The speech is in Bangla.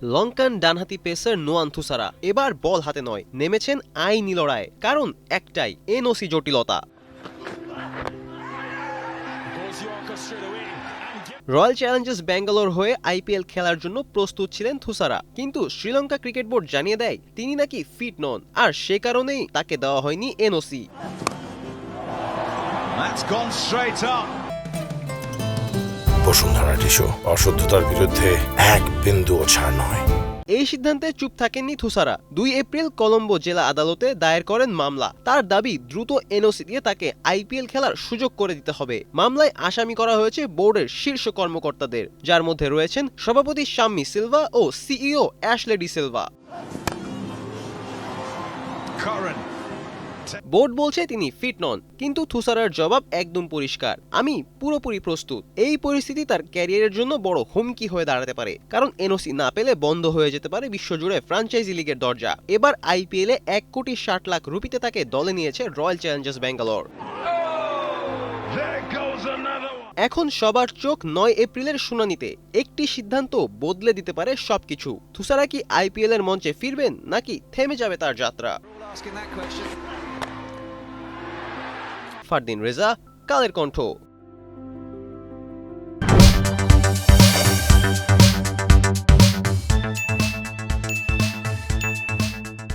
লঙ্কান ডানহাতি পেসার নোয়ান থুসারা এবার বল হাতে নয়, নেমেছেন আইনি লড়াই। কারণ একটাই, এনওসি জটিলতা। রয়্যাল চ্যালেঞ্জার্স ব্যাঙ্গালোর হয়ে আইপিএল খেলার জন্য প্রস্তুত ছিলেন থুসারা, কিন্তু শ্রীলঙ্কা ক্রিকেট বোর্ড জানিয়ে দেয় তিনি নাকি ফিট নন, আর সে কারণেই তাকে দেওয়া হয়নি এনওসি। বসুন্ধরা টিস্যু, অশুদ্ধতার বিরুদ্ধে এক বিন্দুও ছাড় নয়। এই সিদ্ধান্তে চুপ থাকেননি থুসারা। 2 এপ্রিল কলম্বো জেলা আদালতে দায়ের করেন মামলা। তার দাবি দ্রুত এনওসি দিয়ে তাকে আইপিএল খেলার সুযোগ করে দিতে হবে। মামলায় আসামি করা হয়েছে বোর্ডের শীর্ষ কর্মকর্তাদের, যার মধ্যে রয়েছেন সভাপতি শাম্মী সিলভা ও সিইও অ্যাশলে ডি সিলভা। বোর্ড বলছে তিনি ফিট নন, কিন্তু থুসারার জবাব একদম পরিষ্কার, আমি পুরোপুরি প্রস্তুত। এই পরিস্থিতি তার ক্যারিয়ারের জন্য বড় হুমকি হয়ে দাঁড়াতে পারে, কারণ এনওসি না পেলে বন্ধ হয়ে যেতে পারে বিশ্বজুড়ে ফ্র্যাঞ্চাইজি লিগের দরজা। এবার আইপিএলে 1,60,00,000 রুপিতে তাকে দলে নিয়েছে রয়্যাল চ্যালেঞ্জার্স ব্যাঙ্গালোর। এখন সবার চোখ 9 এপ্রিলের শুনানিতে। একটি সিদ্ধান্ত বদলে দিতে পারে সবকিছু। থুসারা কি আইপিএল এর মঞ্চে ফিরবেন, নাকি থেমে যাবে তার যাত্রা? ফারদিন রেজা, কালের কণ্ঠ।